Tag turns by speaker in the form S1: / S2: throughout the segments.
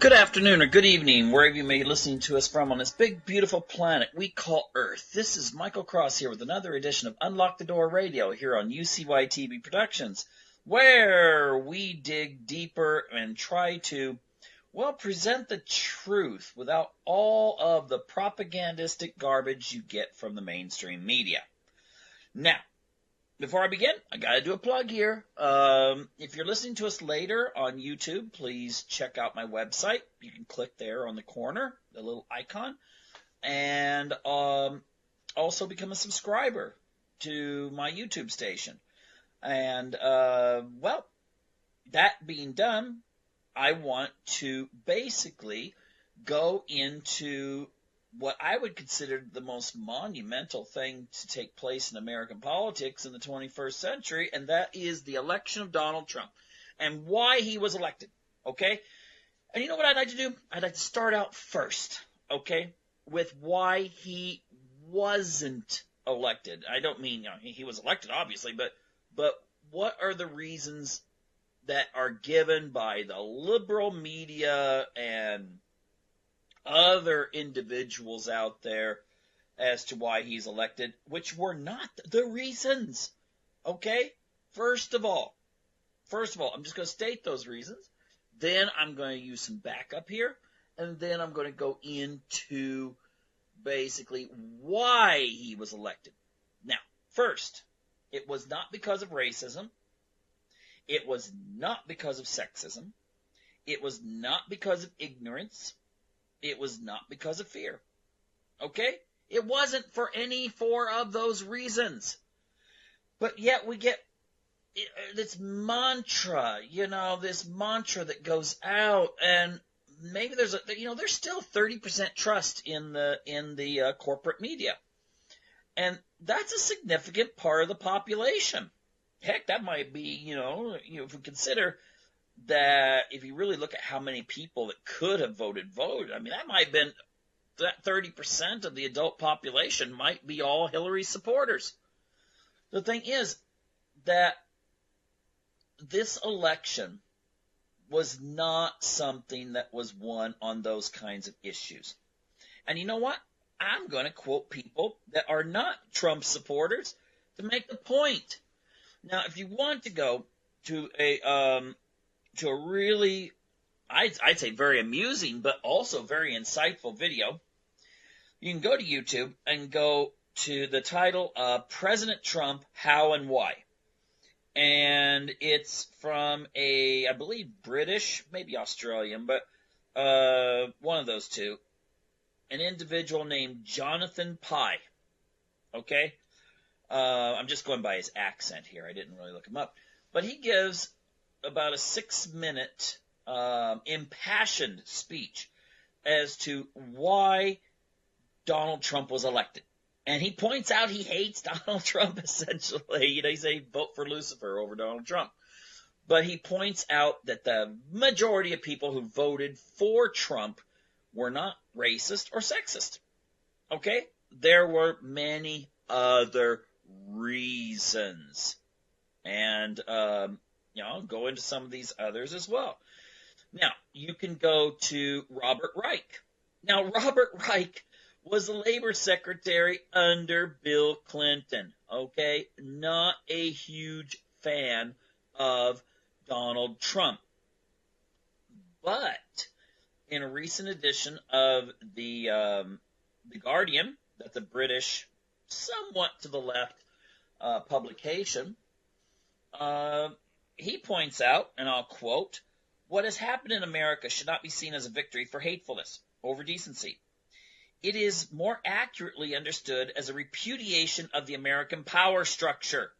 S1: Good afternoon or good evening, wherever you may be listening to us from on this big, beautiful planet we call Earth. This is Michael Cross here with another edition of Unlock the Door Radio here on UCY TV Productions, where we dig deeper and try to, present the truth without all of the propagandistic garbage you get from the mainstream media. Now, before I begin, I gotta do a plug here. If you're listening to us later on YouTube, please check out my website. You can click there on the corner, the little icon, and also become a subscriber to my YouTube station. And, that being done, I want to basically go into what I would consider the most monumental thing to take place in American politics in the 21st century, and that is the election of Donald Trump and why he was elected, okay? And you know what I'd like to do? I'd like to start out first, okay, with why he wasn't elected. I don't mean, he was elected, obviously, but what are the reasons that are given by the liberal media and other individuals out there as to why he's elected, which were not the reasons, okay? First of all, I'm just going to state those reasons. Then I'm going to use some backup here, and then I'm going to go into basically why he was elected. Now, first, it was not because of racism. It was not because of sexism. It was not because of ignorance. It was not because of fear. Okay? It wasn't for any four of those reasons. But yet we get this mantra, this mantra that goes out, and maybe there's still 30% trust in the corporate media. And that's a significant part of the population. Heck, that might be, if we consider that if you really look at how many people that could have voted, I mean, that might have been that 30% of the adult population might be all Hillary supporters. The thing is that this election was not something that was won on those kinds of issues. And you know what? I'm going to quote people that are not Trump supporters to make the point. Now, if you want to go to a really, I'd say very amusing, but also very insightful video, you can go to YouTube and go to the title, President Trump, How and Why. And it's from I believe British, maybe Australian, but one of those two, an individual named Jonathan Pie. Okay? I'm just going by his accent here. I didn't really look him up. But he gives about a 6-minute impassioned speech as to why Donald Trump was elected. And he points out he hates Donald Trump, essentially. He say vote for Lucifer over Donald Trump. But he points out that the majority of people who voted for Trump were not racist or sexist. Okay? There were many other reasons. And, I'll go into some of these others as well. Now, you can go to Robert Reich. Now, Robert Reich was the labor secretary under Bill Clinton, okay? Not a huge fan of Donald Trump. But in a recent edition of the Guardian, that's a British, somewhat to the left publication, he points out, and I'll quote, "What has happened in America should not be seen as a victory for hatefulness over decency. It is more accurately understood as a repudiation of the American power structure."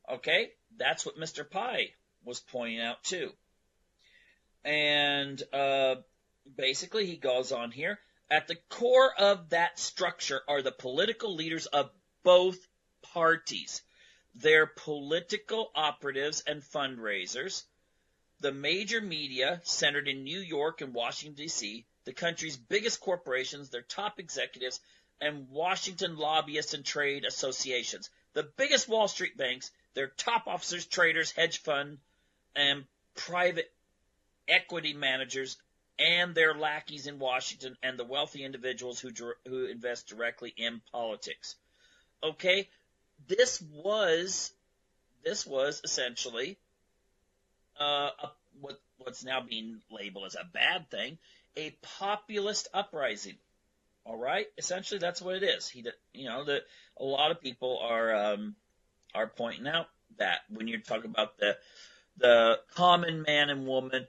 S1: Okay? That's what Mr. Pye was pointing out too. And basically he goes on here, at the core of that structure are the political leaders of both parties, their political operatives and fundraisers, the major media centered in New York and Washington, D.C., the country's biggest corporations, their top executives, and Washington lobbyists and trade associations, the biggest Wall Street banks, their top officers, traders, hedge fund, and private equity managers, and their lackeys in Washington and the wealthy individuals who invest directly in politics. Okay, this was essentially what's now being labeled as a bad thing, a populist uprising. All right, essentially that's what it is. That a lot of people are pointing out that when you're talking about the common man and woman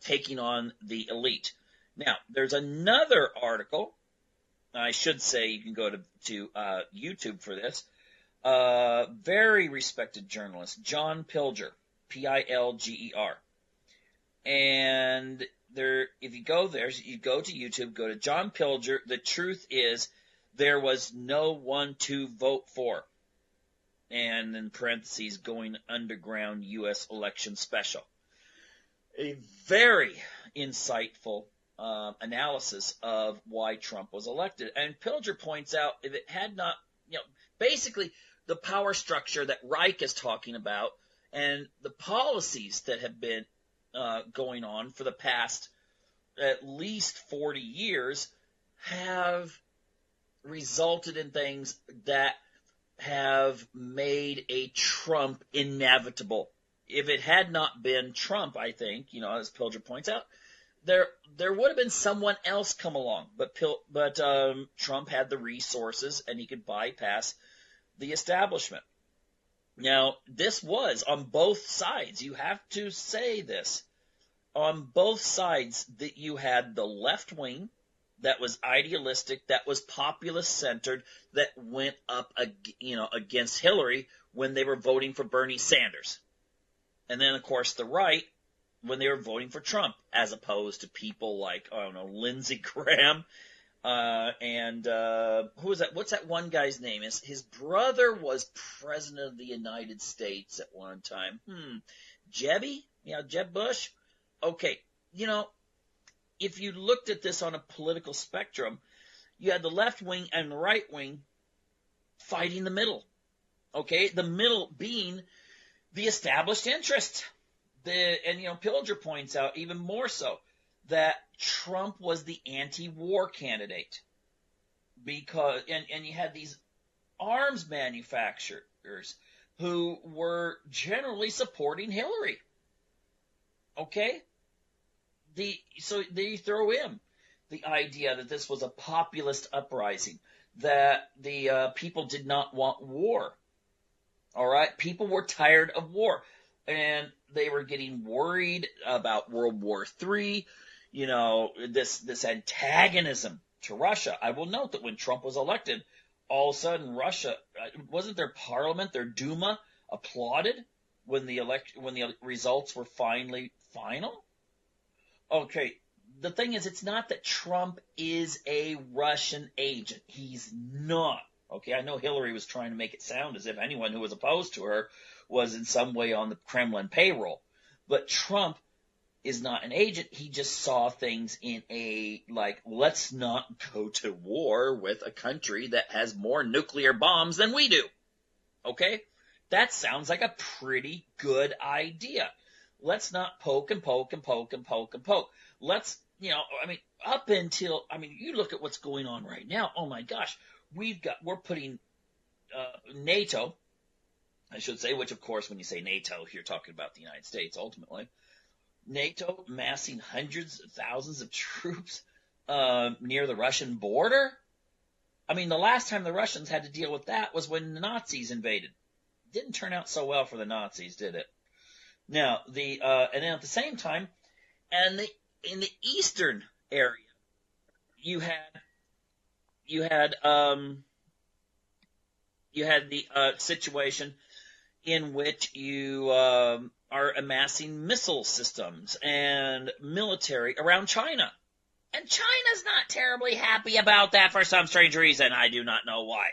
S1: taking on the elite. Now, there's another article. I should say you can go to YouTube for this. Very respected journalist, John Pilger, Pilger. And if you go there, you go to YouTube, go to John Pilger. The truth is, there was no one to vote for. And in parentheses, going underground U.S. election special. A very insightful analysis of why Trump was elected. And Pilger points out if it had not, basically the power structure that Reich is talking about and the policies that have been going on for the past at least 40 years have resulted in things that have made a Trump inevitable. If it had not been Trump, I think, as Pilger points out, there would have been someone else come along. But Trump had the resources and he could bypass the establishment. Now, this was on both sides. You have to say this. On both sides, that you had the left wing that was idealistic, that was populist-centered, that went up, against Hillary when they were voting for Bernie Sanders. And then, of course, the right when they were voting for Trump, as opposed to people like, Lindsey Graham, and who was that? What's that one guy's name? His brother was president of the United States at one time. Jeb Bush? Okay, if you looked at this on a political spectrum, you had the left wing and the right wing fighting the middle. Okay, the middle being the established interest. Pilger points out even more so that Trump was the anti-war candidate because, and you had these arms manufacturers who were generally supporting Hillary. Okay? So they throw in the idea that this was a populist uprising, that the people did not want war. All right? People were tired of war, and they were getting worried about World War III, this antagonism to Russia. I will note that when Trump was elected, all of a sudden Russia, wasn't their parliament, their Duma, applauded when the results were finally final? Okay, the thing is, it's not that Trump is a Russian agent. He's not. Okay, I know Hillary was trying to make it sound as if anyone who was opposed to her was in some way on the Kremlin payroll. But Trump is not an agent. He just saw things in let's not go to war with a country that has more nuclear bombs than we do. Okay? That sounds like a pretty good idea. Let's not poke and poke and poke and poke and poke. Let's, up until, you look at what's going on right now. Oh my gosh. We're putting NATO, I should say, which of course when you say NATO, you're talking about the United States ultimately. NATO massing hundreds of thousands of troops near the Russian border. The last time the Russians had to deal with that was when the Nazis invaded. Didn't turn out so well for the Nazis, did it? Now, and then at the same time, in the eastern area, you had the situation in which you are amassing missile systems and military around China. And China's not terribly happy about that for some strange reason. I do not know why.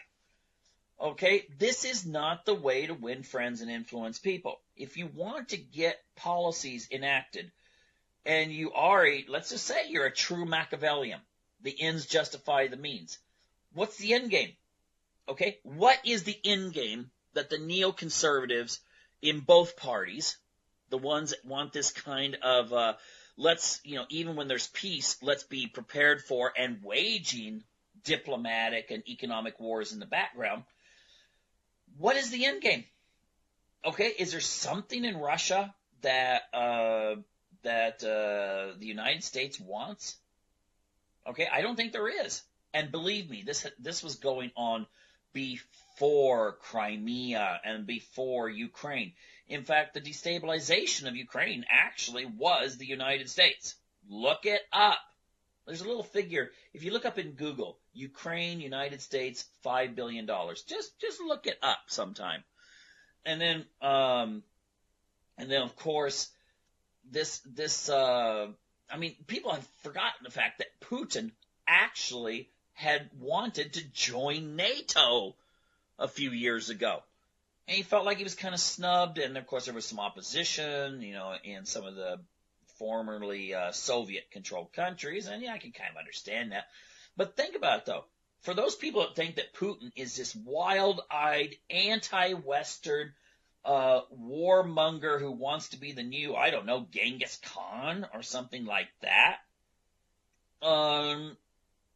S1: Okay, this is not the way to win friends and influence people. If you want to get policies enacted, and you are let's just say you're a true Machiavellian, the ends justify the means. What's the end game? Okay, what is the end game that the neoconservatives in both parties, the ones that want this kind of let's, even when there's peace, let's be prepared for and waging diplomatic and economic wars in the background. What is the end game? Okay, is there something in Russia that the United States wants? Okay, I don't think there is. And believe me, this was going on before Crimea and before Ukraine. In fact, the destabilization of Ukraine actually was the United States. Look it up. There's a little figure. If you look up in Google, Ukraine, United States, $5 billion. Just look it up sometime. And then of course, people have forgotten the fact that Putin actually had wanted to join NATO a few years ago. And he felt like he was kind of snubbed, and of course there was some opposition, in some of the formerly Soviet-controlled countries, and yeah, I can kind of understand that. But think about it, though. For those people that think that Putin is this wild-eyed, anti-Western warmonger who wants to be the new, I don't know, Genghis Khan or something like that.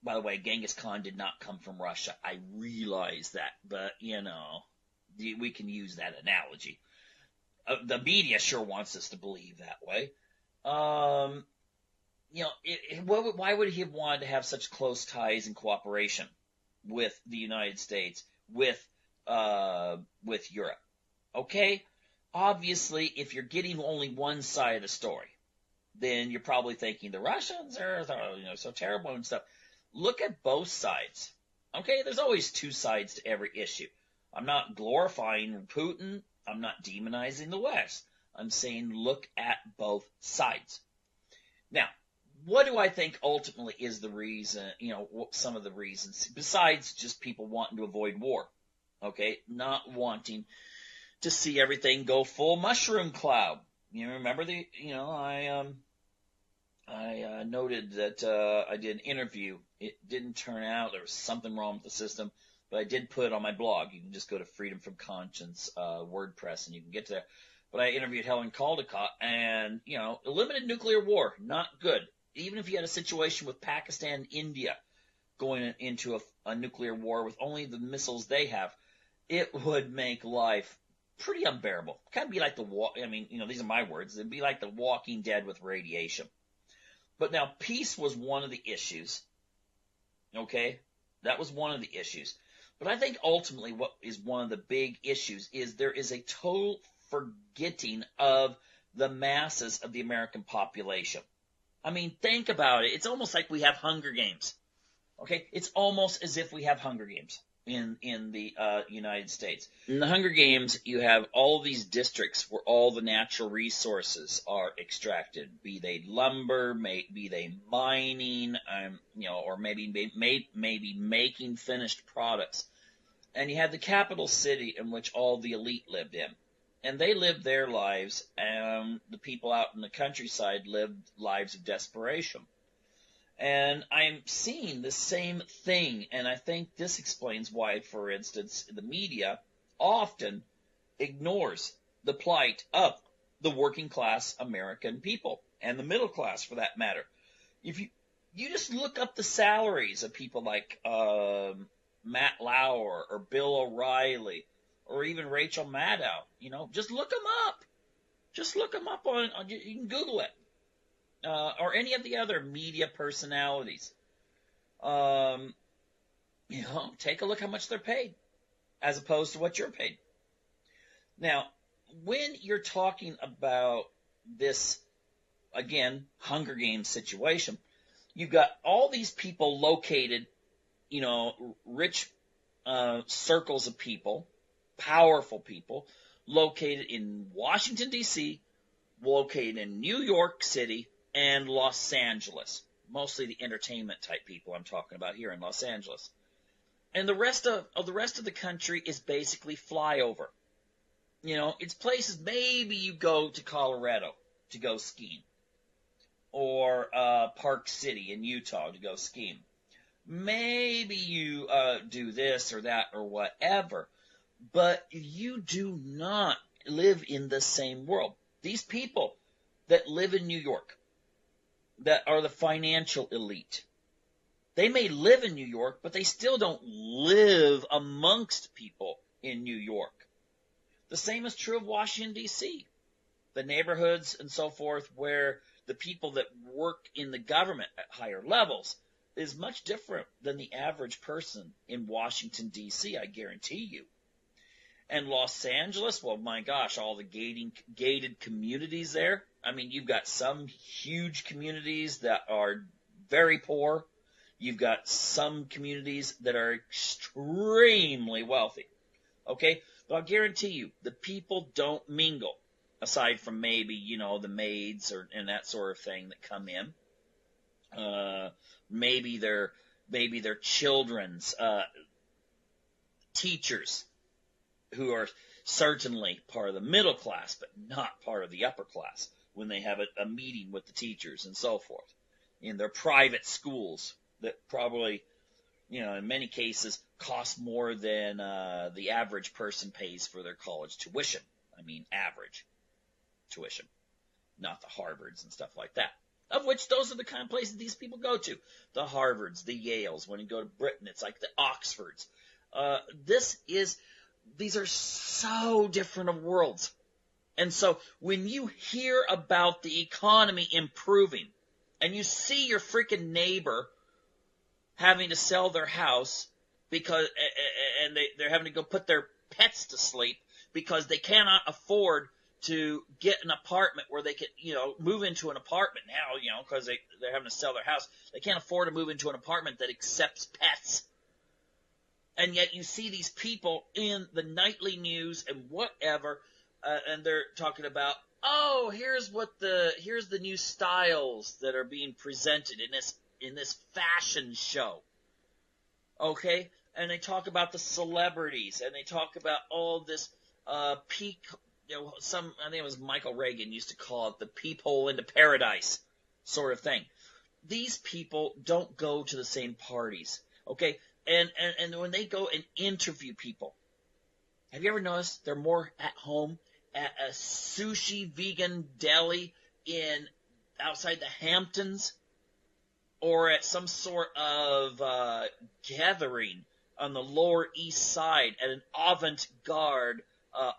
S1: By the way, Genghis Khan did not come from Russia. I realize that, but, we can use that analogy. The media sure wants us to believe that way. Why would he have wanted to have such close ties and cooperation with the United States, with Europe? Okay, obviously, if you're getting only one side of the story, then you're probably thinking the Russians are, so terrible and stuff. Look at both sides. Okay, there's always two sides to every issue. I'm not glorifying Putin. I'm not demonizing the West. I'm saying look at both sides. Now, what do I think ultimately is the reason, some of the reasons, besides just people wanting to avoid war? Okay, not wanting to see everything go full mushroom cloud. You remember I noted that I did an interview. It didn't turn out. There was something wrong with the system, but I did put it on my blog. You can just go to Freedom from Conscience WordPress, and you can get to there. But I interviewed Helen Caldicott, and, limited nuclear war, not good. Even if you had a situation with Pakistan and India going into a nuclear war with only the missiles they have, it would make life pretty unbearable. Kind of be like these are my words. It'd be like the Walking Dead with radiation. But now, peace was one of the issues. Okay? That was one of the issues. But I think ultimately what is one of the big issues is there is a total forgetting of the masses of the American population. I mean, think about it. It's almost like we have Hunger Games. Okay? It's almost as if we have Hunger Games in the United States. In the Hunger Games, you have all these districts where all the natural resources are extracted, be they lumber, be they mining, or maybe making finished products. And you had the capital city in which all the elite lived in. And they lived their lives, and the people out in the countryside lived lives of desperation. And I'm seeing the same thing, and I think this explains why, for instance, the media often ignores the plight of the working class American people, and the middle class for that matter. If you just look up the salaries of people like Matt Lauer or Bill O'Reilly or even Rachel Maddow, just look them up. Just look them up you can Google it. Or any of the other media personalities. Take a look how much they're paid as opposed to what you're paid. Now, when you're talking about this, again, Hunger Games situation, you've got all these people located, rich circles of people, powerful people, located in Washington, D.C., located in New York City, and Los Angeles. Mostly the entertainment type people I'm talking about here in Los Angeles. And the rest of the country is basically flyover. It's places maybe you go to Colorado to go skiing. Or Park City in Utah to go skiing. Maybe you do this or that or whatever. But you do not live in the same world. These people that live in New York, that are the financial elite. They may live in New York, but they still don't live amongst people in New York. The same is true of Washington, D.C. The neighborhoods and so forth where the people that work in the government at higher levels is much different than the average person in Washington, D.C., I guarantee you. And Los Angeles, well, my gosh, all the gated communities there. I mean, you've got some huge communities that are very poor. You've got some communities that are extremely wealthy. Okay? But I'll guarantee you, the people don't mingle, aside from maybe, the maids and that sort of thing that come in. Maybe their children's teachers, who are certainly part of the middle class, but not part of the upper class, when they have a meeting with the teachers and so forth. In their private schools that probably, in many cases, cost more than the average person pays for their college tuition. I mean, average tuition, not the Harvards and stuff like that. Of which those are the kind of places these people go to. The Harvards, the Yales. When you go to Britain, it's like the Oxfords. These are so different of worlds. And so when you hear about the economy improving and you see your freaking neighbor having to sell their house because, and they're having to go put their pets to sleep because they cannot afford to get an apartment where they can, move into an apartment now, because they're having to sell their house. They can't afford to move into an apartment that accepts pets. And yet you see these people in the nightly news and whatever, and they're talking about, here's the new styles that are being presented in this fashion show. Okay? And they talk about the celebrities, and they talk about all this peak, I think it was Michael Reagan used to call it the peephole into paradise sort of thing. These people don't go to the same parties. Okay? And when they go and interview people, have you ever noticed they're more at home at a sushi vegan deli outside the Hamptons, or at some sort of gathering on the Lower East Side at an avant-garde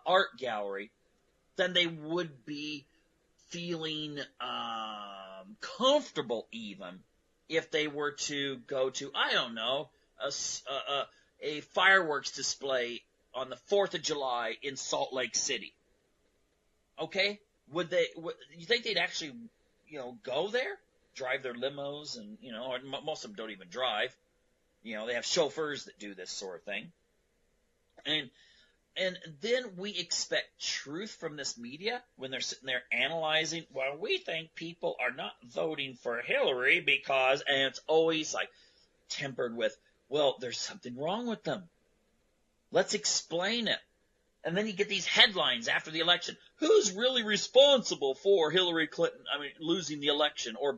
S1: art gallery, than they would be feeling comfortable even if they were to go to, I don't know, a fireworks display on the 4th of July in Salt Lake City. Okay? You think they'd actually, go there? Drive their limos and, or most of them don't even drive. They have chauffeurs that do this sort of thing. And then we expect truth from this media when they're sitting there analyzing, well, we think people are not voting for Hillary because, and it's always like tempered with, well, there's something wrong with them. Let's explain it. And then you get these headlines after the election. Who's really responsible for Hillary Clinton, losing the election, or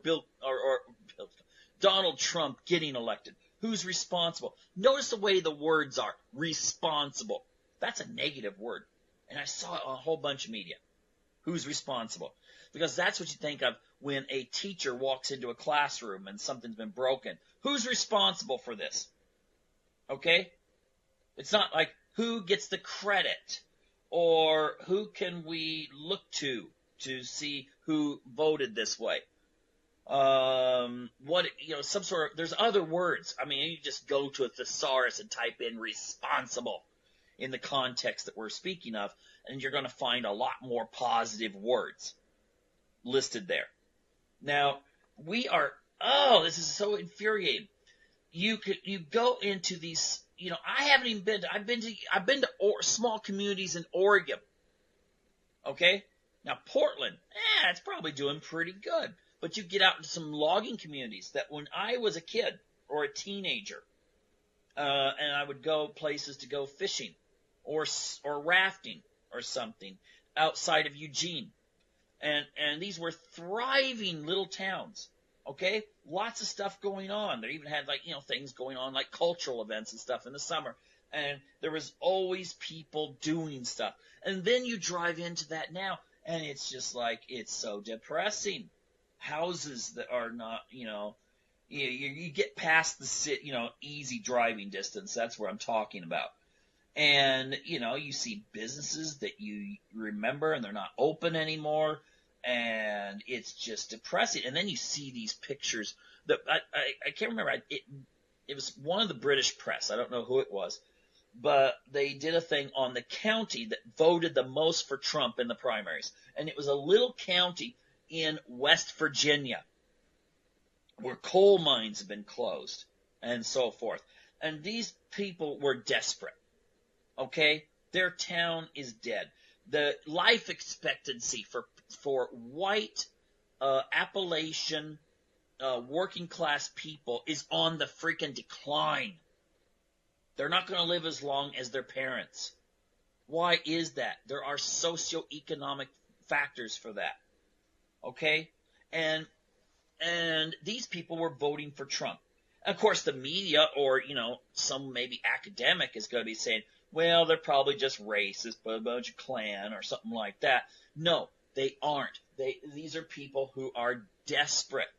S1: Donald Trump getting elected? Who's responsible? Notice the way the words are. Responsible. That's a negative word. And I saw it on a whole bunch of media. Who's responsible? Because that's what you think of when a teacher walks into a classroom and something's been broken. Who's responsible for this? Okay? It's not like who gets the credit or who can we look to see who voted this way. Some sort of, there's other words. You just go to a thesaurus and type in responsible in the context that we're speaking of, and you're going to find a lot more positive words listed there. Now, this is so infuriating. You go into these, I haven't even been to, I've been to small communities in Oregon. Okay? Now, Portland, it's probably doing pretty good. But you get out into some logging communities that when I was a kid or a teenager, and I would go places to go fishing or rafting or something outside of Eugene. And these were thriving little towns. Okay? Lots of stuff going on. They even had things going on like cultural events and stuff in the summer. And there was always people doing stuff. And then you drive into that now, and it's just like, it's so depressing. houses that are not, you get past the easy driving distance. That's where I'm talking about. And, you see businesses that you remember and they're not open anymore. And it's just depressing. And then you see these pictures that I can't remember. It was one of the British press. I don't know who it was, but they did a thing on the county that voted the most for Trump in the primaries. And it was a little county in West Virginia where coal mines have been closed and so forth. And these people were desperate. Okay? Their town is dead. The life expectancy for white Appalachian working class people is on the freaking decline. They're not going to live as long as their parents. Why is that? There are socioeconomic factors for that. Okay? And these people were voting for Trump. And of course, the media or, some maybe academic is going to be saying, well, they're probably just racist, but a bunch of Klan or something like that. No, they aren't. These are people who are desperate.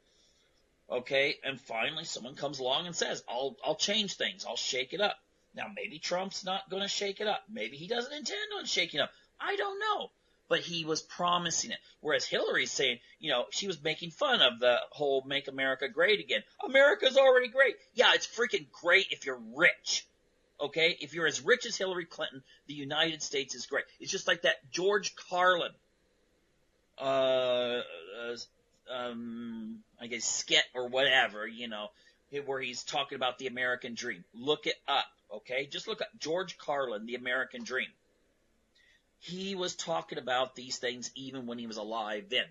S1: Okay? And finally, someone comes along and says, I'll change things. I'll shake it up. Now, maybe Trump's not going to shake it up. Maybe he doesn't intend on shaking it up. I don't know. But he was promising it. Whereas Hillary's saying, she was making fun of the whole Make America Great Again. America's already great. Yeah, it's freaking great if you're rich. Okay? If you're as rich as Hillary Clinton, the United States is great. It's just like that George Carlin, I guess, skit or whatever, where he's talking about the American dream. Look it up, okay? Just look up George Carlin, the American dream. He was talking about these things even when he was alive then.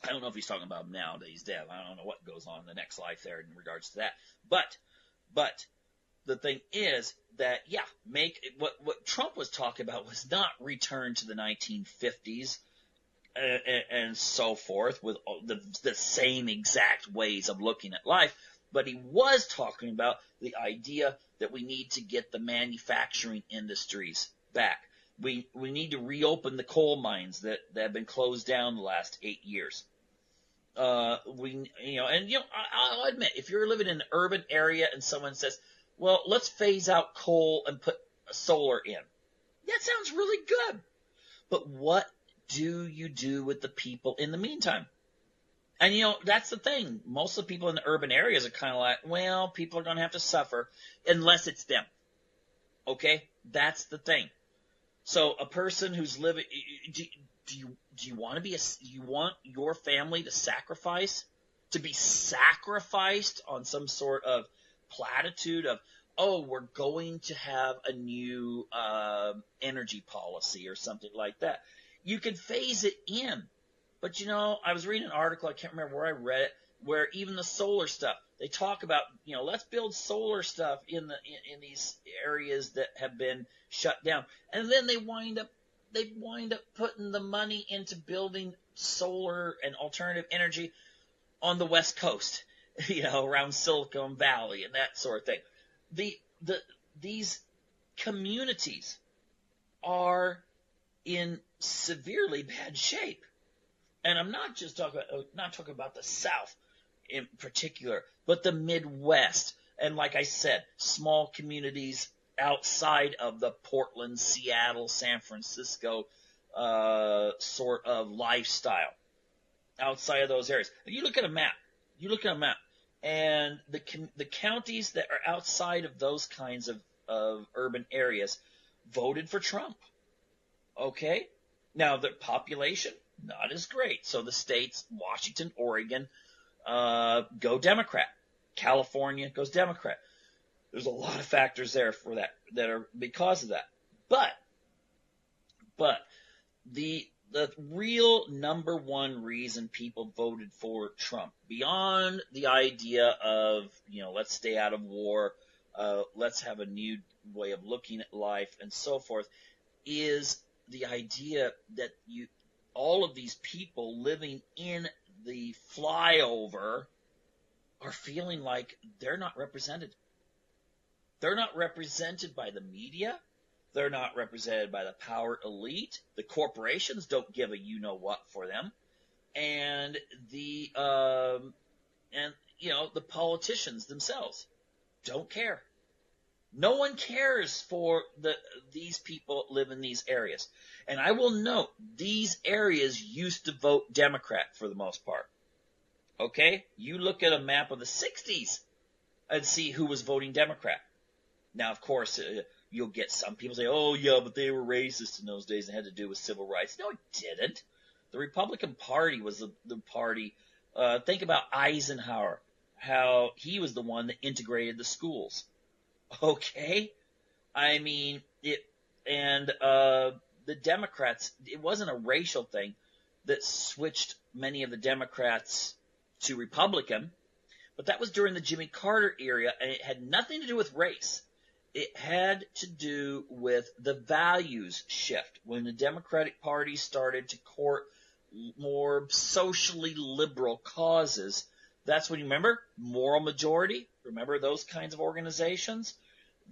S1: I don't know if he's talking about them now that he's dead. I don't know what goes on in the next life there in regards to that. But the thing is that, what Trump was talking about was not return to the 1950s and so forth with the same exact ways of looking at life, but he was talking about the idea that we need to get the manufacturing industries back. We need to reopen the coal mines that have been closed down the last 8 years. I'll admit, if you're living in an urban area and someone says, well, let's phase out coal and put solar in. That sounds really good. But what do you do with the people in the meantime? And, that's the thing. Most of the people in the urban areas are kind of like, well, people are going to have to suffer unless it's them. Okay? That's the thing. So a person who's living, do you want to you want your family to be sacrificed on some sort of platitude of, oh, we're going to have a new energy policy or something like that. You can phase it in. But, I was reading an article, I can't remember where I read it, where even the solar stuff, they talk about, let's build solar stuff in these areas that have been shut down. And then they wind up putting the money into building solar and alternative energy on the West Coast, around Silicon Valley and that sort of thing. These communities are in severely bad shape. And I'm not talking about the South in particular, but the Midwest. And like I said, small communities outside of the Portland, Seattle, San Francisco sort of lifestyle. Outside of those areas. You look at a map. And the counties that are outside of those kinds of urban areas voted for Trump. Okay? Now, the population, not as great. So the states, Washington, Oregon, go Democrat. California goes Democrat. There's a lot of factors there for that are because of that. But the real number one reason people voted for Trump, beyond the idea of, let's stay out of war, let's have a new way of looking at life and so forth, is the idea that all of these people living in the flyover are feeling like they're not represented. They're not represented by the media. They're not represented by the power elite. The corporations don't give a you-know-what for them. and the politicians themselves don't care. No one cares for these people live in these areas. And I will note, these areas used to vote Democrat for the most part. Okay? You look at a map of the 60s and see who was voting Democrat. Now, of course, you'll get some people say, oh, yeah, but they were racist in those days and had to do with civil rights. No, it didn't. The Republican Party was the party. Think about Eisenhower, how he was the one that integrated the schools. Okay? I mean, the Democrats, it wasn't a racial thing that switched many of the Democrats to Republican, but that was during the Jimmy Carter era, and it had nothing to do with race. It had to do with the values shift. When the Democratic Party started to court more socially liberal causes, that's when, you remember, Moral Majority? Remember those kinds of organizations?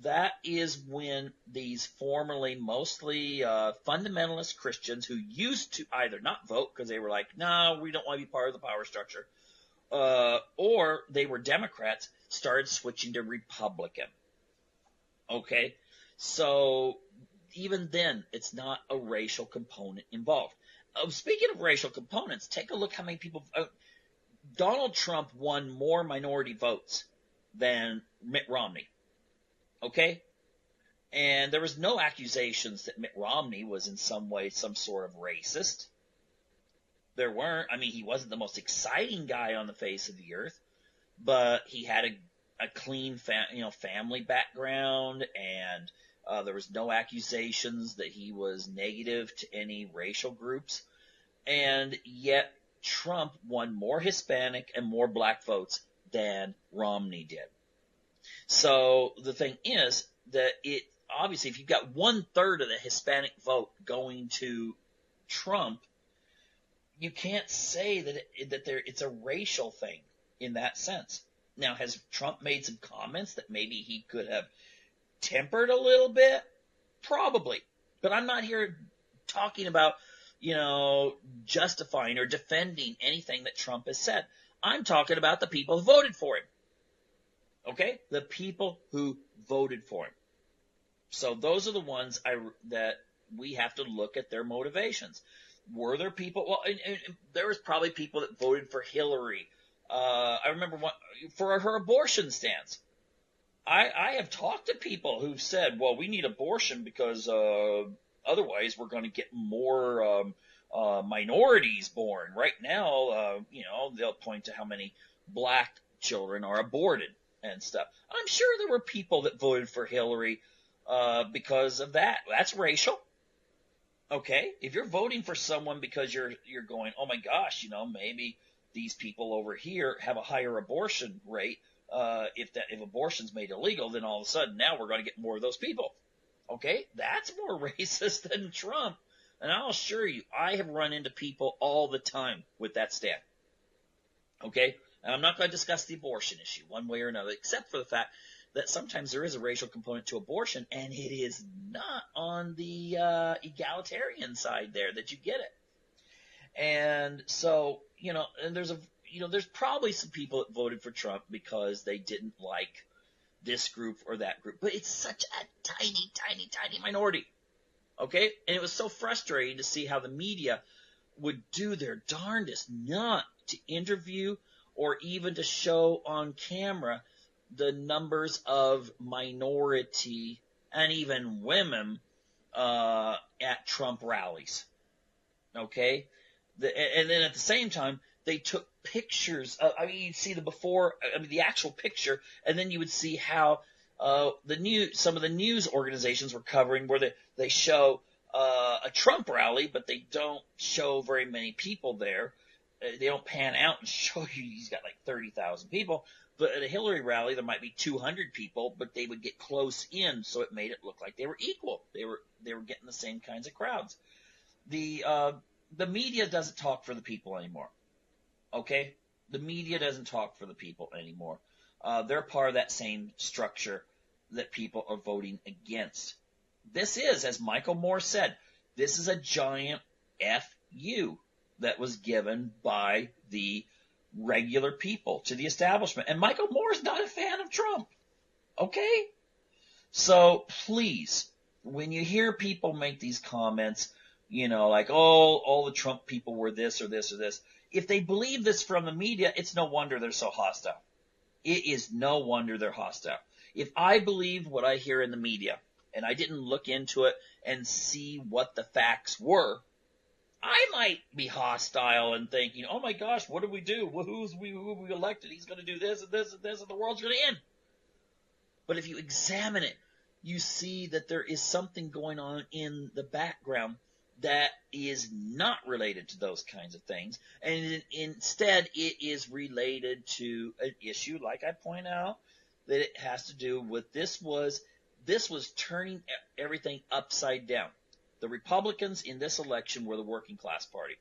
S1: That is when these formerly mostly fundamentalist Christians who used to either not vote because they were like, no, we don't want to be part of the power structure, or they were Democrats, started switching to Republican. Okay? So even then, it's not a racial component involved. Speaking of racial components, take a look how many people Donald Trump won more minority votes than Mitt Romney. Okay? And there was no accusations that Mitt Romney was in some way some sort of racist. There weren't. I mean, he wasn't the most exciting guy on the face of the earth, but he had a clean family background, and there was no accusations that he was negative to any racial groups. And yet Trump won more Hispanic and more black votes than Romney did. So the thing is that obviously, if you've got 1/3 of the Hispanic vote going to Trump, you can't say that it's a racial thing in that sense. Now, has Trump made some comments that maybe he could have tempered a little bit? Probably. But I'm not here talking about, justifying or defending anything that Trump has said. I'm talking about the people who voted for him. Okay? The people who voted for him. So those are the ones that we have to look at their motivations. Were there people? Well, and there was probably people that voted for Hillary. I remember for her abortion stance. I have talked to people who've said, well, we need abortion because otherwise we're going to get more minorities born. Right now, they'll point to how many black children are aborted and stuff. I'm sure there were people that voted for Hillary because of that. That's racial. Okay? If you're voting for someone because you're going, oh my gosh, maybe these people over here have a higher abortion rate. If abortion's made illegal, then all of a sudden now we're going to get more of those people. Okay? That's more racist than Trump. And I'll assure you, I have run into people all the time with that stand. Okay? And I'm not going to discuss the abortion issue one way or another, except for the fact that sometimes there is a racial component to abortion, and it is not on the egalitarian side there that you get it. And so, and there's probably some people that voted for Trump because they didn't like this group or that group, but it's such a tiny, tiny, tiny minority. Okay? And it was so frustrating to see how the media would do their darndest not to interview or even to show on camera the numbers of minority and even women at Trump rallies. Okay? And then at the same time, they took pictures. You'd see the actual picture, and then you would see how some of the news organizations were covering where they show a Trump rally, but they don't show very many people there. They don't pan out and show you he's got like 30,000 people. But at a Hillary rally, there might be 200 people, but they would get close in, so it made it look like they were equal. They were getting the same kinds of crowds. The media doesn't talk for the people anymore. Okay? The media doesn't talk for the people anymore. They're part of that same structure that people are voting against. This is, as Michael Moore said, this is a giant F-U. that was given by the regular people to the establishment. And Michael Moore's not a fan of Trump. Okay? So please, when you hear people make these comments, like, oh, all the Trump people were this or this or this, if they believe this from the media, it's no wonder they're so hostile. It is no wonder they're hostile. If I believe what I hear in the media, and I didn't look into it and see what the facts were, I might be hostile and thinking, oh my gosh, what do we do? Well, who we elected? He's going to do this and this and this, and the world's going to end. But if you examine it, you see that there is something going on in the background that is not related to those kinds of things. And instead, it is related to an issue, like I point out, that it has to do with this was turning everything upside down. The Republicans in this election were the working class party.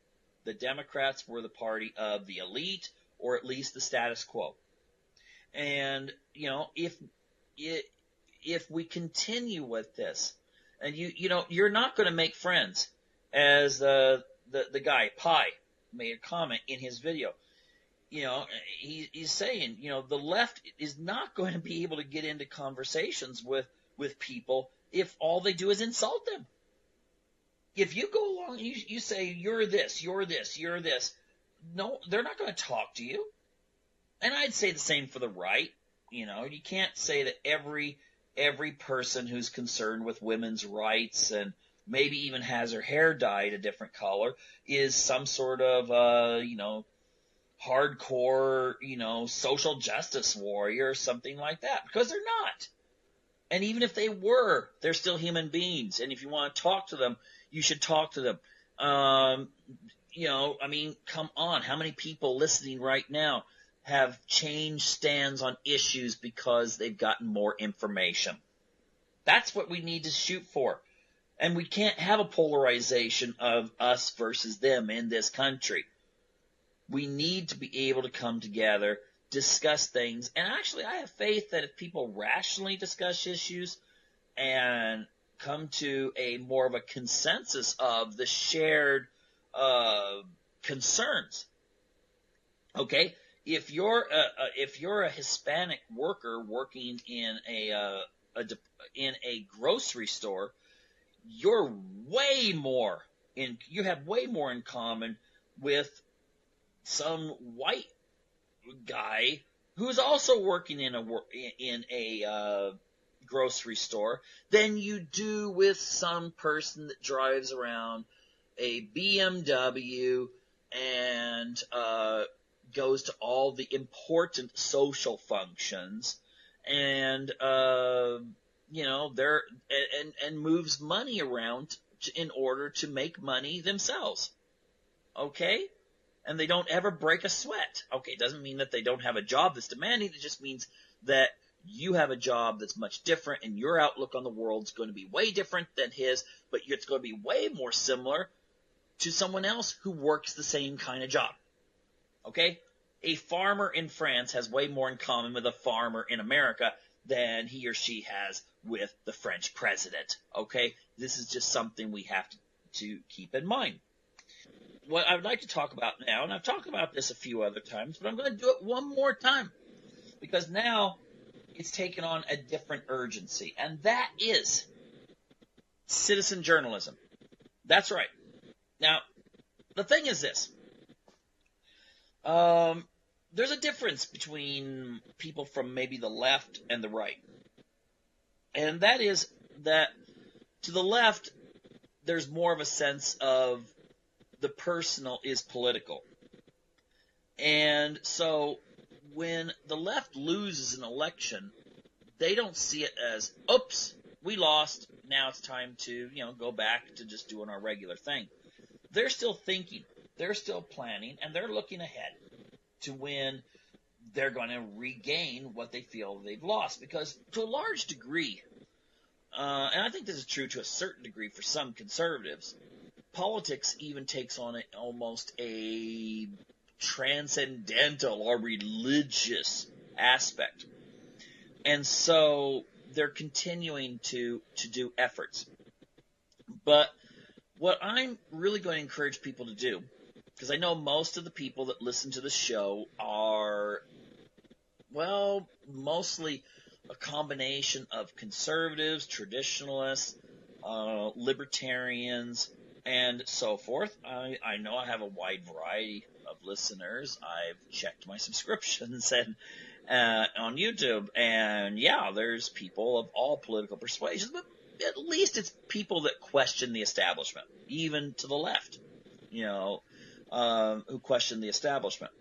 S1: The Democrats were the party of the elite, or at least the status quo. And, if we continue with this, and you're not going to make friends, as the guy Pi made a comment in his video. He's saying, the left is not going to be able to get into conversations with people if all they do is insult them. If you go along, you say, you're this, you're this, you're this. No, they're not going to talk to you. And I'd say the same for the right. You can't say that every person who's concerned with women's rights and maybe even has her hair dyed a different color is some sort of, hardcore, social justice warrior or something like that, because they're not. And even if they were, they're still human beings. And if you want to talk to them, you should talk to them. Come on. How many people listening right now have changed stands on issues because they've gotten more information? That's what we need to shoot for. And we can't have a polarization of us versus them in this country. We need to be able to come together, discuss things. And actually, I have faith that if people rationally discuss issues and come to a more of a consensus of the shared concerns, okay? If you're a Hispanic worker working in a grocery store, you have way more in common with some white guy who's also working in a grocery store than you do with some person that drives around a BMW and goes to all the important social functions and and moves money around in order to make money themselves. Okay? And they don't ever break a sweat. Okay, it doesn't mean that they don't have a job that's demanding. It just means that you have a job that's much different, and your outlook on the world is going to be way different than his, but it's going to be way more similar to someone else who works the same kind of job. Okay? A farmer in France has way more in common with a farmer in America than he or she has with the French president. Okay? This is just something we have to keep in mind. What I would like to talk about now, and I've talked about this a few other times, but I'm going to do it one more time because now it's taken on a different urgency, and that is citizen journalism. That's right. Now, the thing is this. There's a difference between people from maybe the left and the right. And that is that to the left, there's more of a sense of the personal is political. And so when the left loses an election, they don't see it as, oops, we lost, now it's time to, go back to just doing our regular thing. They're still thinking, they're still planning, and they're looking ahead to when they're going to regain what they feel they've lost. Because to a large degree, and I think this is true to a certain degree for some conservatives, politics even takes on almost a transcendental or religious aspect. And so they're continuing to do efforts. But what I'm really going to encourage people to do because I know most of the people that listen to the show are, well, mostly a combination of conservatives, traditionalists, libertarians, and so forth. I know I have a wide variety of listeners. I've checked my subscriptions and on YouTube, and yeah, there's people of all political persuasions, but at least it's people that question the establishment, even to the left, who question the establishment.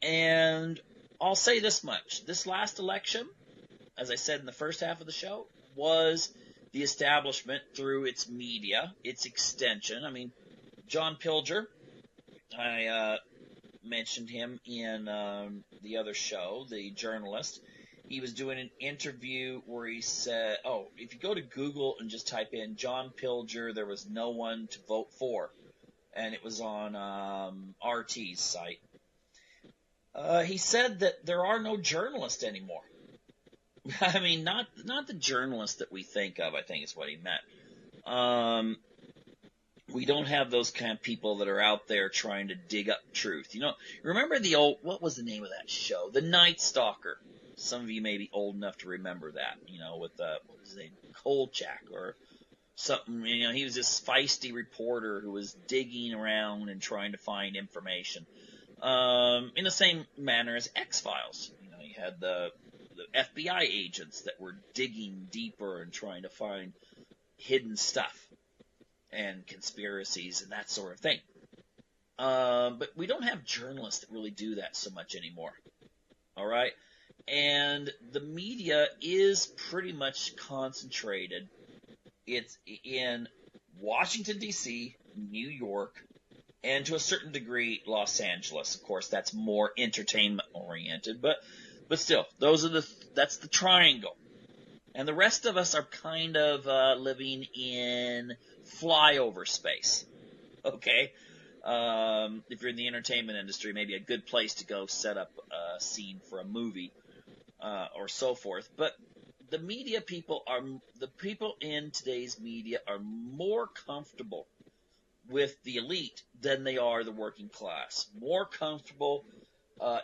S1: And I'll say this much. This last election, as I said in the first half of the show, was the establishment through its media, its extension. I mean, John Pilger, I mentioned him in the other show, the journalist. He was doing an interview where he said, if you go to Google and just type in John Pilger, there was no one to vote for. And it was on RT's site. He said that there are no journalists anymore. I mean, not the journalists that we think of, I think is what he meant. We don't have those kind of people that are out there trying to dig up truth. Remember the old, what was the name of that show? The Night Stalker. Some of you may be old enough to remember that, with what was his name? Kolchak or something. He was this feisty reporter who was digging around and trying to find information. In the same manner as X-Files. You had the FBI agents that were digging deeper and trying to find hidden stuff and conspiracies and that sort of thing. But we don't have journalists that really do that so much anymore. All right? And the media is pretty much concentrated. It's in Washington, D.C., New York, and to a certain degree, Los Angeles. Of course, that's more entertainment-oriented, but still, that's the triangle. And the rest of us are kind of living in flyover space, okay? If you're in the entertainment industry, maybe a good place to go set up a scene for a movie or so forth. But the people in today's media are more comfortable with the elite than they are the working class. More comfortable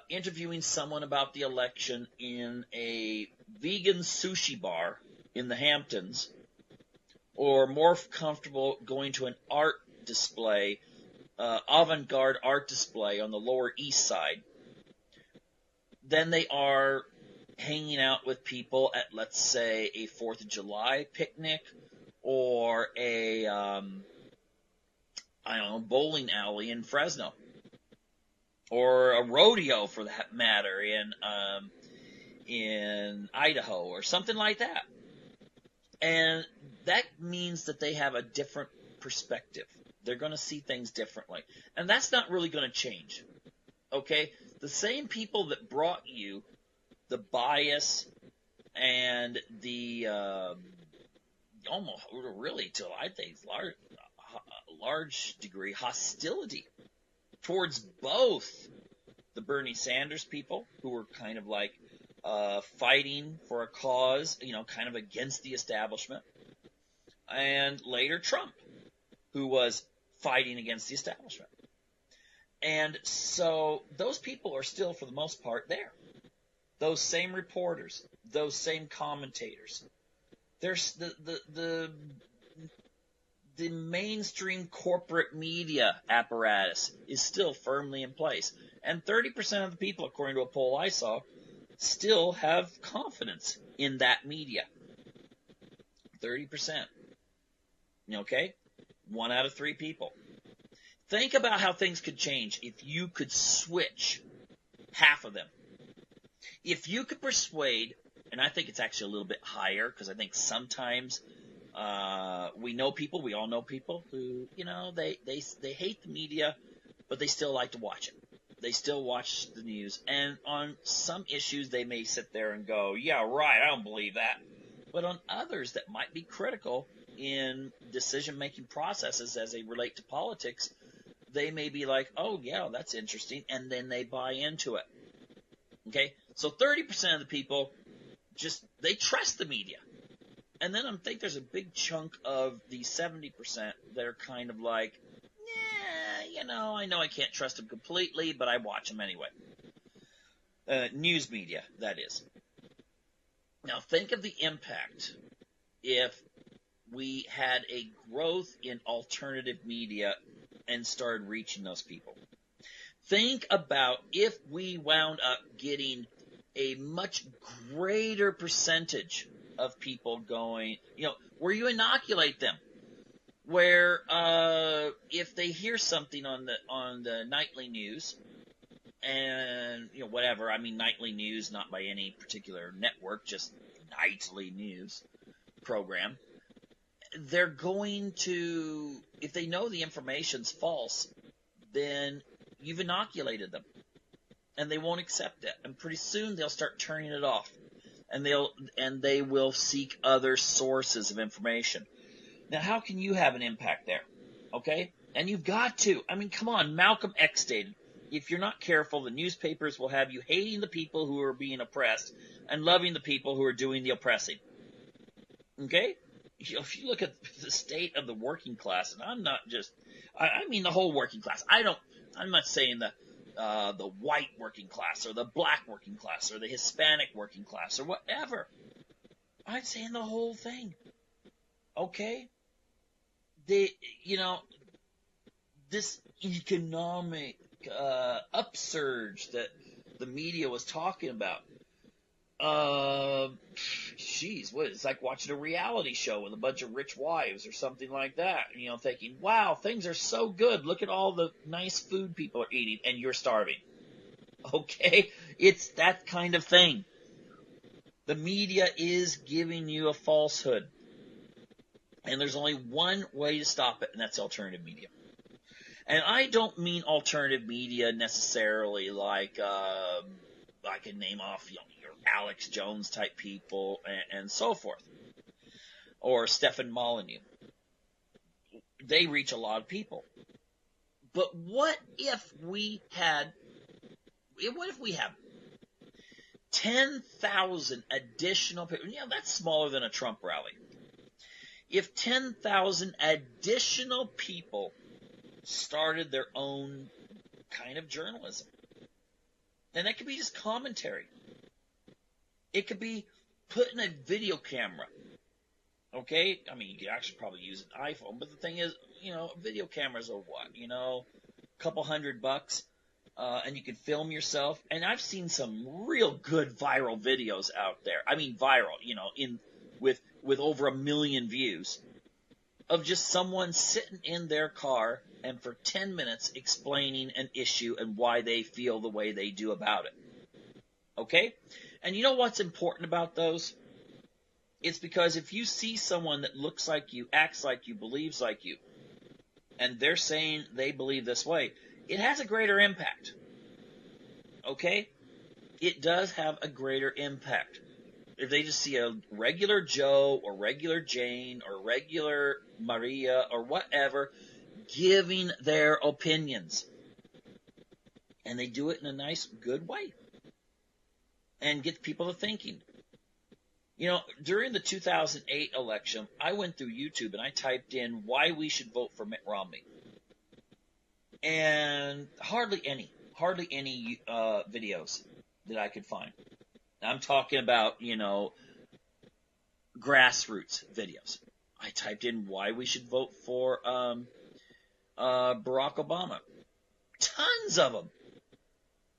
S1: interviewing someone about the election in a vegan sushi bar in the Hamptons, or more comfortable going to an art display, avant-garde art display on the Lower East Side, than they are hanging out with people at, let's say, a 4th of July picnic or a bowling alley in Fresno, or a rodeo for that matter in Idaho or something like that. And that means that they have a different perspective. They're going to see things differently. And that's not really going to change. Okay? The same people that brought you the bias and the almost really to, I think, large degree hostility towards both the Bernie Sanders people, who were kind of like fighting for a cause, kind of against the establishment, and later Trump, who was fighting against the establishment. And so those people are still, for the most part, there. Those same reporters, those same commentators. There's the mainstream corporate media apparatus is still firmly in place. And 30% of the people, according to a poll I saw, still have confidence in that media. 30%. Okay? 1 out of 3 people. Think about how things could change if you could switch half of them. If you could persuade, and I think it's actually a little bit higher, because I think sometimes we all know people who, they hate the media, but they still like to watch it. They still watch the news. And on some issues, they may sit there and go, yeah, right, I don't believe that. But on others that might be critical in decision-making processes as they relate to politics, they may be like, oh, yeah, that's interesting, and then they buy into it. Okay? So 30% of the people they trust the media. And then I think there's a big chunk of the 70% that are kind of like, I know I can't trust them completely, but I watch them anyway. News media, that is. Now think of the impact if we had a growth in alternative media and started reaching those people. Think about if we wound up getting a much greater percentage of people going, where you inoculate them, where if they hear something on the nightly news, and whatever, I mean nightly news, not by any particular network, just nightly news program, they're going to, if they know the information's false, then you've inoculated them, and they won't accept it. And pretty soon they'll start turning it off, and they will seek other sources of information. Now, how can you have an impact there? Okay? And you've got to. I mean, come on. Malcolm X stated, if you're not careful, the newspapers will have you hating the people who are being oppressed and loving the people who are doing the oppressing. Okay? If you look at the state of the working class, and I'm not just, I mean the whole working class. I'm not saying the white working class or the black working class or the Hispanic working class or whatever. I'm saying the whole thing. Okay? This economic upsurge that the media was talking about. It's like watching a reality show with a bunch of rich wives or something like that. Thinking, wow, things are so good. Look at all the nice food people are eating, and you're starving. Okay? It's that kind of thing. The media is giving you a falsehood. And there's only one way to stop it, and that's alternative media. And I don't mean alternative media necessarily like I can name off your Alex Jones type people and so forth, or Stefan Molyneux. They reach a lot of people. But what if we have 10,000 additional people? That's smaller than a Trump rally. If 10,000 additional people started their own kind of journalism, and that could be just commentary. It could be putting a video camera. Okay? I mean, you could actually probably use an iPhone, but the thing is, video cameras are what? A couple $100, and you can film yourself. And I've seen some real good viral videos out there. I mean, viral, with over 1 million views, of just someone sitting in their car and for 10 minutes explaining an issue and why they feel the way they do about it. Okay? And you know what's important about those? It's because if you see someone that looks like you, acts like you, believes like you, and they're saying they believe this way, it has a greater impact. Okay? It does have a greater impact. If they just see a regular Joe or regular Jane or regular Maria or whatever giving their opinions, and they do it in a nice, good way, and get people to thinking. During the 2008 election, I went through YouTube and I typed in why we should vote for Mitt Romney. And hardly any videos that I could find. I'm talking about, grassroots videos. I typed in why we should vote for Barack Obama. Tons of them.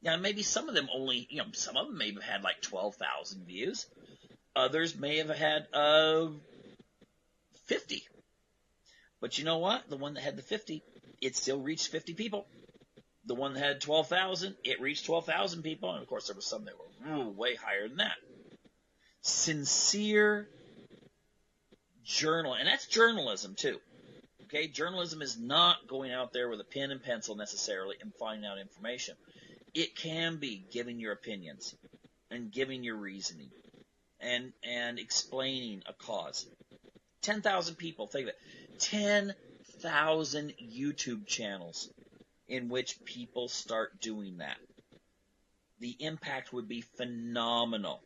S1: Now, maybe some of them some of them may have had like 12,000 views. Others may have had 50. But you know what? The one that had the 50, it still reached 50 people. The one that had 12,000, it reached 12,000 people. And, of course, there were some that were way higher than that. Sincere and that's journalism, too. Okay? Journalism is not going out there with a pen and pencil necessarily and finding out information. It can be giving your opinions and giving your reasoning and explaining a cause. 10,000 people, think of it. 10,000 YouTube channels in which people start doing that. The impact would be phenomenal.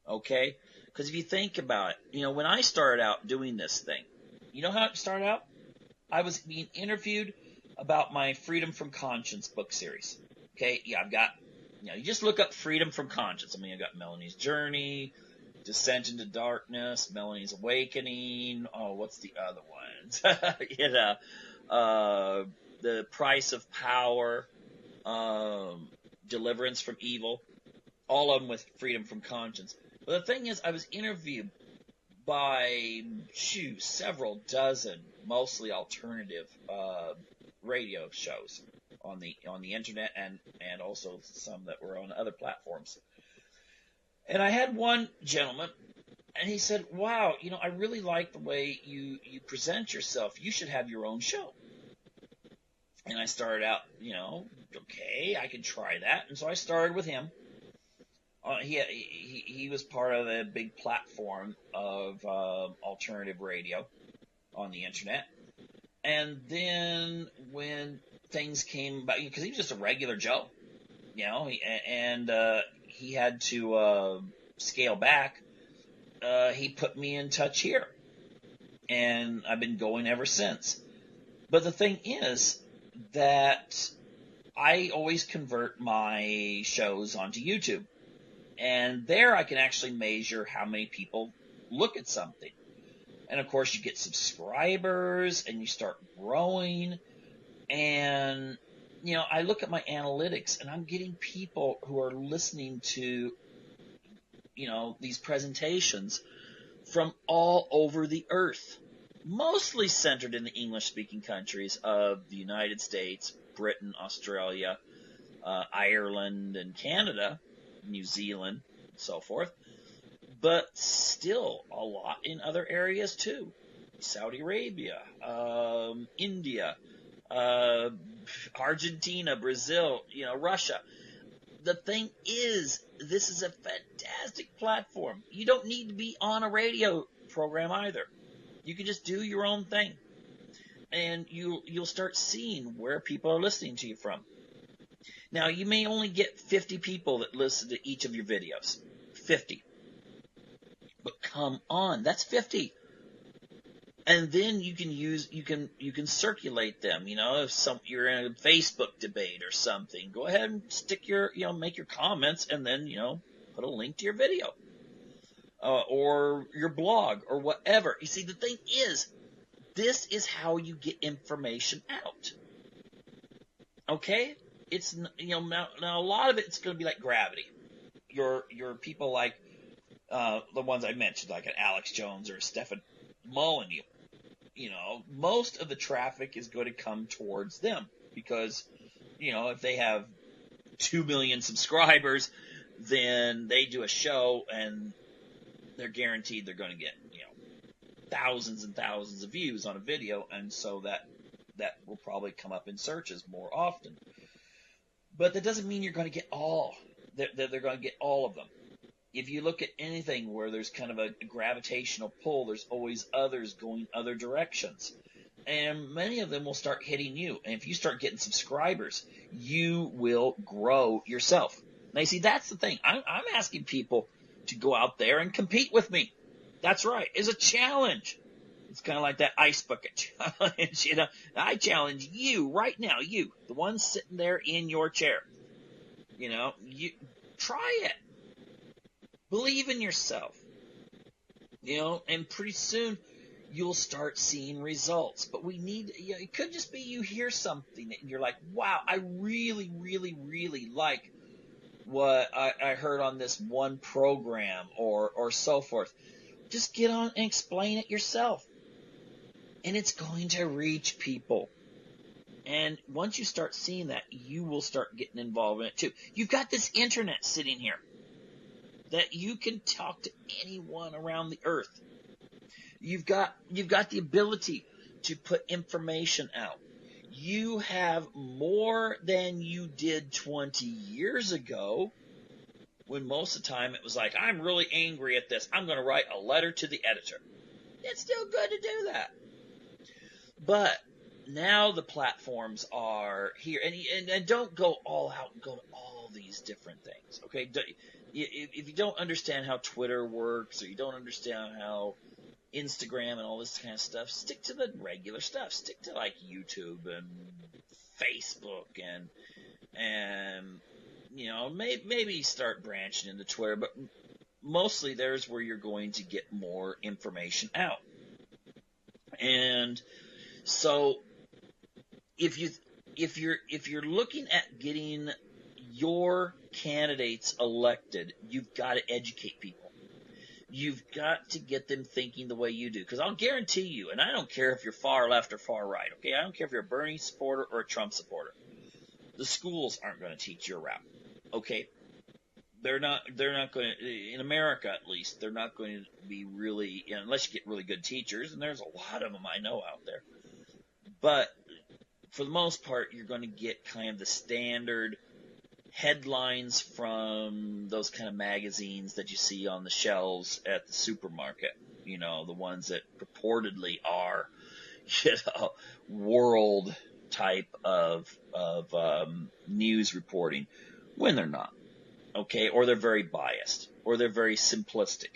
S1: Okay? Because if you think about it, when I started out doing this thing, you know how it started out? I was being interviewed about my Freedom from Conscience book series. Okay, yeah, I've got, you just look up Freedom from Conscience. I mean, I've got Melanie's Journey, Descent into Darkness, Melanie's Awakening. Oh, what's the other ones? The Price of Power, Deliverance from Evil, all of them with Freedom from Conscience. But the thing is, I was interviewed by several dozen, mostly alternative radio shows on the internet, and also some that were on other platforms. And I had one gentleman, and he said, "Wow, I really like the way you present yourself. You should have your own show." And I started out, okay, I could try that. And so I started with him. He was part of a big platform of alternative radio on the internet. And then when things came about, because he was just a regular Joe, he had to scale back. He put me in touch here, and I've been going ever since. But the thing is that I always convert my shows onto YouTube, and there I can actually measure how many people look at something. And of course you get subscribers and you start growing, and I look at my analytics, and I'm getting people who are listening to these presentations from all over the earth, mostly centered in the English-speaking countries of the United States, Britain, Australia, Ireland, and Canada, New Zealand, and so forth. But still a lot in other areas too. Saudi Arabia, India, Argentina, Brazil, Russia. The thing is, this is a fantastic platform. You don't need to be on a radio program either. You can just do your own thing, and you'll start seeing where people are listening to you from. Now, you may only get 50 people that listen to each of your videos. 50. But come on, that's 50. And then you can circulate them. If you're in a Facebook debate or something, go ahead and stick make your comments, and then put a link to your video, or your blog, or whatever. You see, the thing is, this is how you get information out. Okay, it's now a lot of it's going to be like gravity. Your people like the ones I mentioned, like an Alex Jones or Stefan Molyneux. Most of the traffic is going to come towards them because, if they have 2 million subscribers, then they do a show and they're guaranteed they're going to get, thousands and thousands of views on a video, and so that will probably come up in searches more often. But that doesn't mean you're going to get all. They're going to get all of them. If you look at anything where there's kind of a gravitational pull, there's always others going other directions. And many of them will start hitting you. And if you start getting subscribers, you will grow yourself. Now, you see, that's the thing. I'm asking people to go out there and compete with me. That's right. It's a challenge. It's kind of like that ice bucket challenge. I challenge you right now, you, the one sitting there in your chair. You try it. Believe in yourself, and pretty soon you'll start seeing results. But we need, it could just be you hear something and you're like, wow, I really, really, really like what I heard on this one program or so forth. Just get on and explain it yourself. And it's going to reach people. And once you start seeing that, you will start getting involved in it too. You've got this internet sitting here that you can talk to anyone around the earth. You've got the ability to put information out. You have more than you did 20 years ago, when most of the time it was like, I'm really angry at this. I'm going to write a letter to the editor. It's still good to do that. But now the platforms are here, and don't go all out and go to all these different things. Okay, if you don't understand how Twitter works, or you don't understand how Instagram and all this kind of stuff. Stick to the regular stuff. Stick to like YouTube and Facebook and maybe start branching into Twitter, but mostly there's where you're going to get more information out. And so if you're looking at getting your candidates elected, you've got to educate people. You've got to get them thinking the way you do. Because I'll guarantee you, and I don't care if you're far left or far right, okay? I don't care if you're a Bernie supporter or a Trump supporter. The schools aren't going to teach your route, okay? They're not going to, in America at least, they're not going to be really, unless you get really good teachers, and there's a lot of them I know out there. But for the most part, you're going to get kind of the standard headlines from those kind of magazines that you see on the shelves at the supermarket. The ones that purportedly are, world type of news reporting, when they're not. Okay, or they're very biased, or they're very simplistic.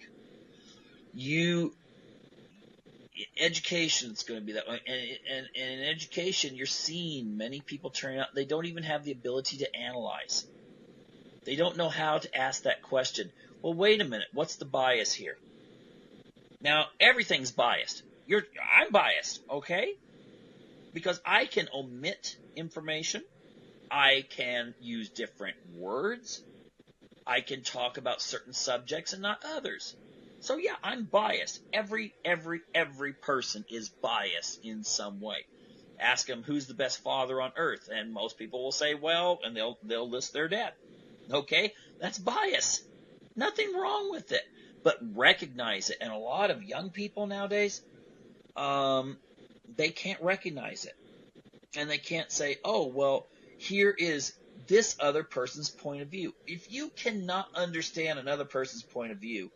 S1: Education is going to be that way, and in education, you're seeing many people turning out. They don't even have the ability to analyze. They don't know how to ask that question. Well, wait a minute. What's the bias here? Now, everything's biased. I'm biased, okay? Because I can omit information. I can use different words. I can talk about certain subjects and not others. So yeah, I'm biased. Every person is biased in some way. Ask them who's the best father on earth, and most people will say, well, and they'll list their dad. Okay, that's bias. Nothing wrong with it, but recognize it. And a lot of young people nowadays, they can't recognize it, and they can't say, oh, well, here is this other person's point of view. If you cannot understand another person's point of view,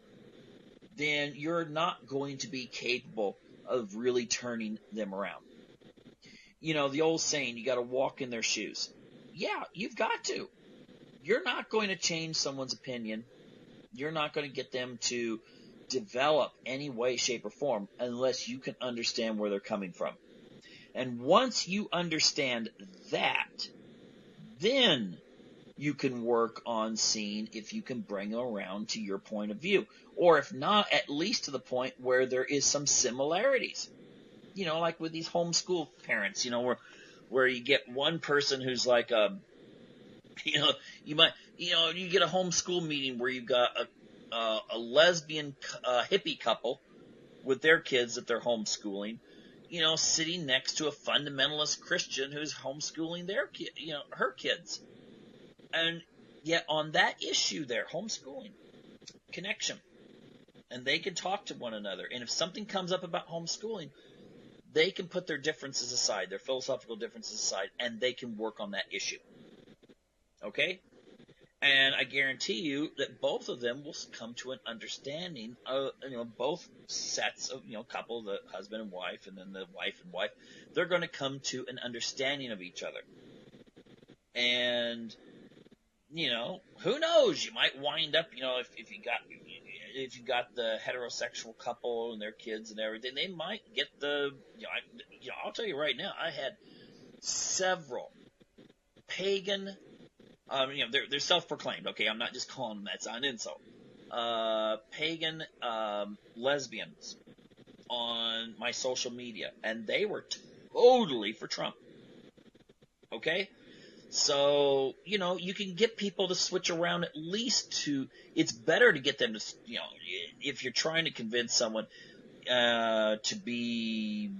S1: then you're not going to be capable of really turning them around. The old saying, you got to walk in their shoes. Yeah, you've got to. You're not going to change someone's opinion. You're not going to get them to develop any way, shape, or form unless you can understand where they're coming from. And once you understand that, then you can work on seeing if you can bring them around to your point of view. Or if not, at least to the point where there is some similarities. Like with these homeschool parents, where you get one person who's like, you get a homeschool meeting where you've got a lesbian hippie couple with their kids that they're homeschooling, sitting next to a fundamentalist Christian who's homeschooling her kids. And yet on that issue there, homeschooling, connection, and they can talk to one another. And if something comes up about homeschooling, they can put their differences aside, their philosophical differences aside, and they can work on that issue. Okay? And I guarantee you that both of them will come to an understanding of, both sets of, couple, the husband and wife, and then the wife and wife, they're going to come to an understanding of each other. And, who knows? You might wind up, if you got the heterosexual couple and their kids and everything, they might get I'll tell you right now, I had several pagan, they're self-proclaimed, okay? I'm not just calling them that. It's not an insult. Pagan lesbians on my social media, and they were totally for Trump. Okay? So, you can get people to switch around at least to, it's better to get them to, if you're trying to convince someone to be,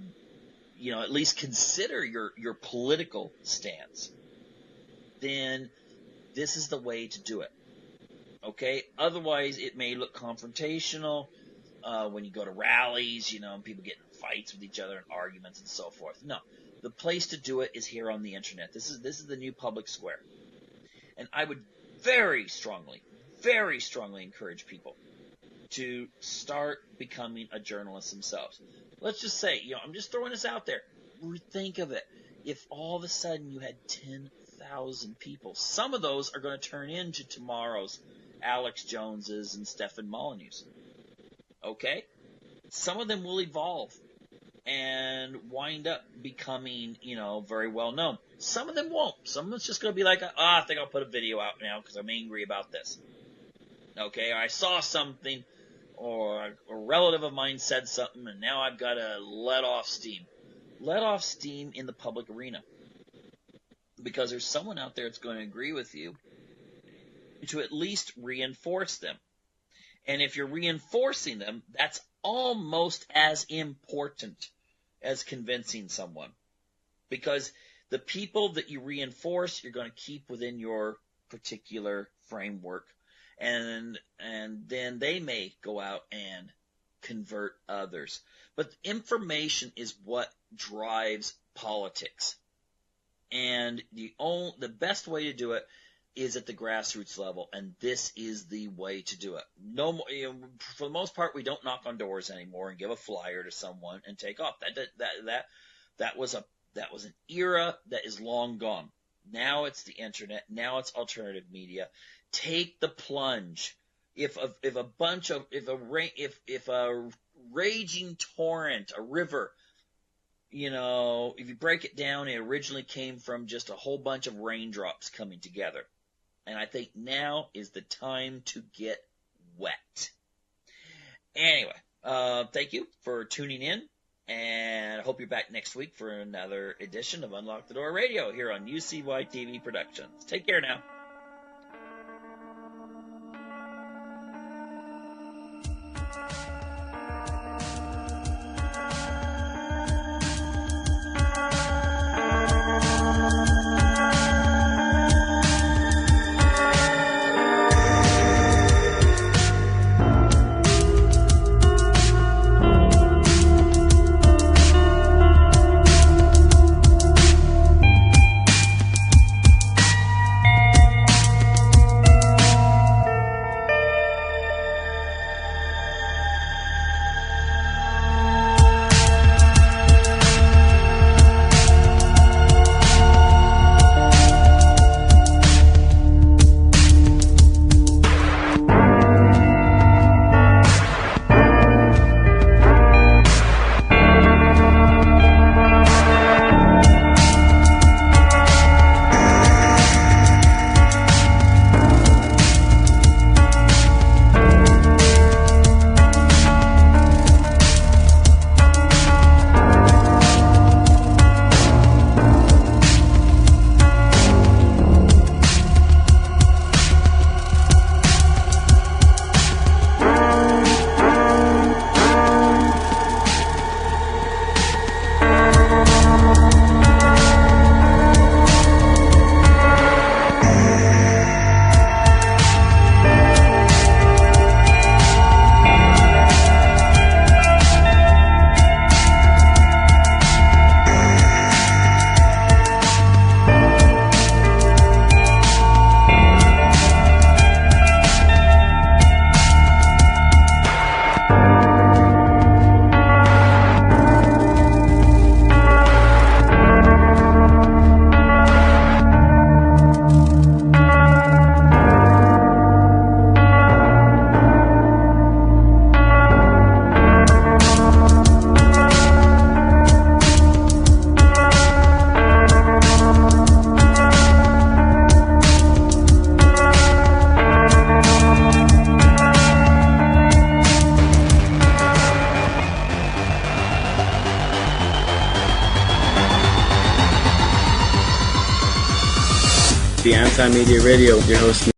S1: at least consider your political stance, then this is the way to do it. Okay? Otherwise, it may look confrontational when you go to rallies, people get in fights with each other and arguments and so forth. No. The place to do it is here on the internet. This is the new public square. And I would very strongly encourage people to start becoming a journalist themselves. Let's just say, I'm just throwing this out there. Think of it. If all of a sudden you had 10,000 people, some of those are going to turn into tomorrow's Alex Joneses and Stefan Molyneuxs. Okay? some of them will evolve and wind up becoming, very well known. Some of them won't. Some of it's just going to be like, I think I'll put a video out now because I'm angry about this. Okay, or I saw something, or a relative of mine said something, and now I've got to let off steam. Let off steam in the public arena. Because there's someone out there that's going to agree with you to at least reinforce them. And if you're reinforcing them, that's almost as important as convincing someone. Because the people that you reinforce, you're going to keep within your particular framework. And then they may go out and convert others. But information is what drives politics. And the best way to do it is at the grassroots level, and this is the way to do it. No more, for the most part, we don't knock on doors anymore and give a flyer to someone and take off. That was an era that is long gone. Now it's the internet. Now it's alternative media. Take the plunge. If a raging torrent, a river, if you break it down, it originally came from just a whole bunch of raindrops coming together. And I think now is the time to get wet. Anyway, thank you for tuning in, and I hope you're back next week for another edition of Unlock the Door Radio here on UCY TV Productions. Take care now.
S2: The Anti-Media Radio, your host